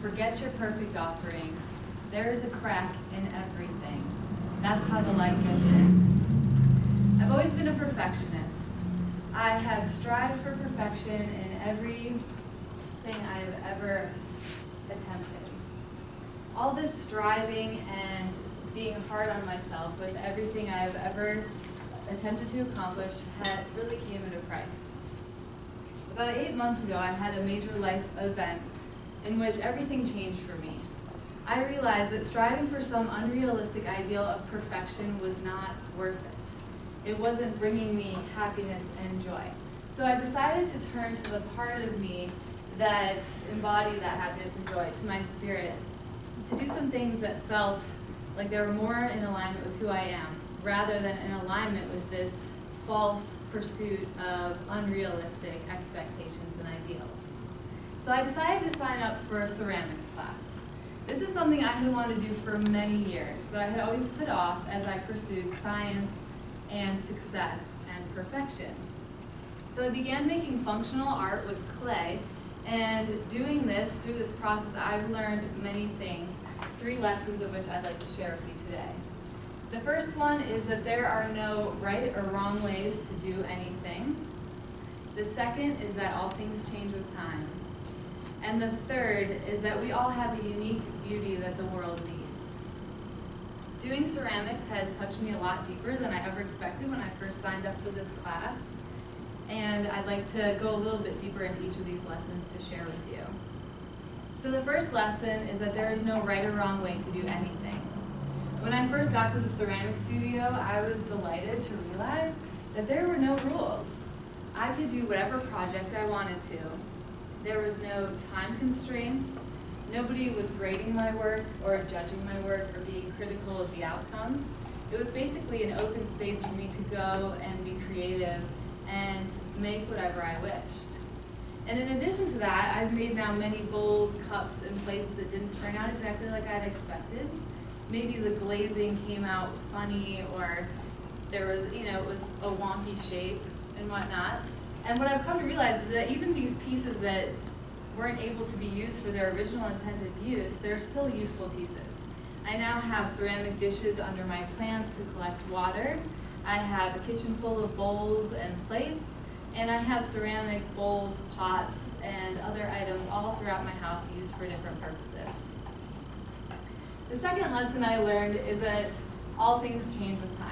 forget your perfect offering. There is a crack in everything. That's how the light gets in. I've always been a perfectionist. I have strived for perfection in everything I have ever attempted. All this striving and being hard on myself with everything I have ever attempted to accomplish really came at a price. About 8 months ago, I had a major life event in which everything changed for me. I realized that striving for some unrealistic ideal of perfection was not worth it. It wasn't bringing me happiness and joy. So I decided to turn to the part of me that embodied that happiness and joy, to my spirit, to do some things that felt like they were more in alignment with who I am, rather than in alignment with this false pursuit of unrealistic expectations and ideals. So I decided to sign up for a ceramics class. This is something I had wanted to do for many years, but I had always put off as I pursued science and success and perfection. So I began making functional art with clay, and doing this, through this process, I've learned many things, 3 lessons of which I'd like to share with you today. The first one is that there are no right or wrong ways to do anything. The second is that all things change with time. And the third is that we all have a unique beauty that the world needs. Doing ceramics has touched me a lot deeper than I ever expected when I first signed up for this class. And I'd like to go a little bit deeper into each of these lessons to share with you. So the first lesson is that there is no right or wrong way to do anything. When I first got to the ceramic studio, I was delighted to realize that there were no rules. I could do whatever project I wanted to. There was no time constraints. Nobody was grading my work or judging my work or being critical of the outcomes. It was basically an open space for me to go and be creative and make whatever I wished. And in addition to that, I've made now many bowls, cups, and plates that didn't turn out exactly like I'd expected. Maybe the glazing came out funny, or there was, it was a wonky shape and whatnot. And what I've come to realize is that even these pieces that weren't able to be used for their original intended use, they're still useful pieces. I now have ceramic dishes under my plants to collect water. I have a kitchen full of bowls and plates, and I have ceramic bowls, pots, and other items all throughout my house used for different purposes. The second lesson I learned is that all things change with time.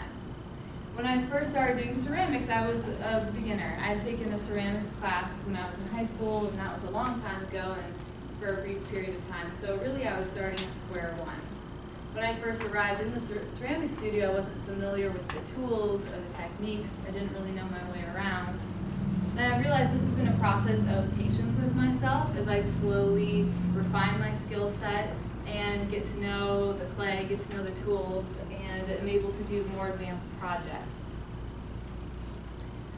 When I first started doing ceramics, I was a beginner. I had taken a ceramics class when I was in high school, and that was a long time ago and for a brief period of time. So really I was starting at square one. When I first arrived in the ceramic studio, I wasn't familiar with the tools or the techniques. I didn't really know my way around. Then I realized this has been a process of patience with myself as I slowly refine my skill set and get to know the clay, get to know the tools, and am able to do more advanced projects.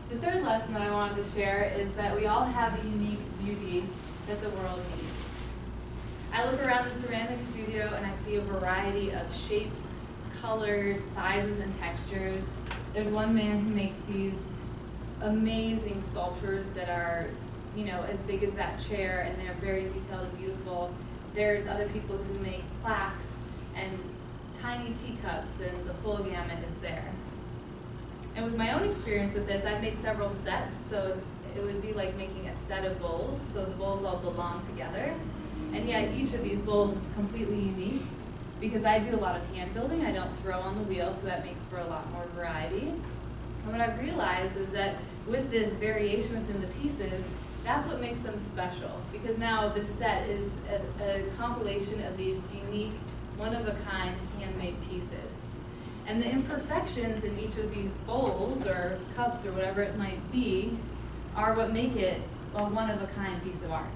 The third lesson that I wanted to share is that we all have a unique beauty that the world needs. I look around the ceramic studio and I see a variety of shapes, colors, sizes, and textures. There's one man who makes these amazing sculptures that are, as big as that chair, and they're very detailed and beautiful. There's other people who make plaques and tiny teacups, and the full gamut is there. And with my own experience with this, I've made several sets, so it would be like making a set of bowls, so the bowls all belong together. And yet each of these bowls is completely unique because I do a lot of hand building. I don't throw on the wheel, so that makes for a lot more variety. And what I've realized is that with this variation within the pieces, that's what makes them special, because now this set is a compilation of these unique, one-of-a-kind handmade pieces. And the imperfections in each of these bowls or cups or whatever it might be are what make it a one-of-a-kind piece of art.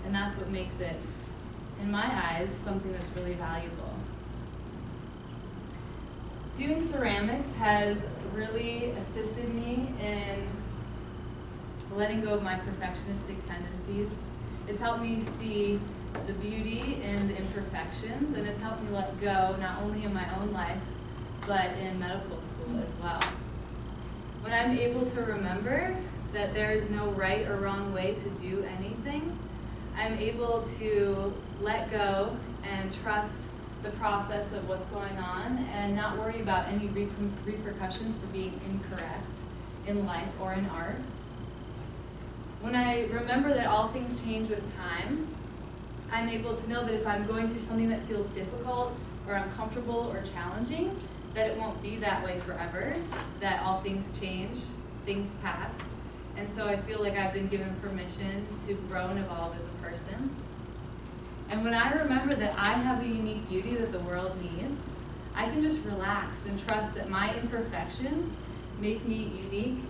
And that's what makes it, in my eyes, something that's really valuable. Doing ceramics has really assisted me in letting go of my perfectionistic tendencies. It's helped me see the beauty in the imperfections, and it's helped me let go not only in my own life, but in medical school as well. When I'm able to remember that there is no right or wrong way to do anything, I'm able to let go and trust the process of what's going on and not worry about any repercussions for being incorrect in life or in art. When I remember that all things change with time, I'm able to know that if I'm going through something that feels difficult or uncomfortable or challenging, that it won't be that way forever, that all things change, things pass. And so I feel like I've been given permission to grow and evolve as a person. And when I remember that I have a unique beauty that the world needs, I can just relax and trust that my imperfections make me unique,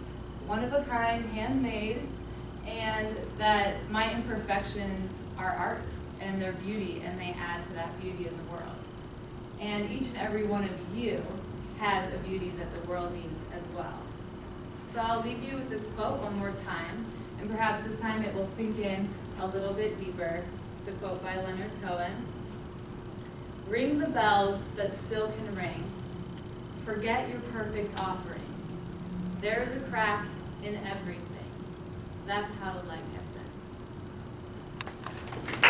one of a kind, handmade, and that my imperfections are art and they're beauty and they add to that beauty in the world. And each and every one of you has a beauty that the world needs as well. So I'll leave you with this quote one more time, and perhaps this time it will sink in a little bit deeper. The quote by Leonard Cohen: "Ring the bells that still can ring. Forget your perfect offering. There is a crack in everything. That's how the light gets in."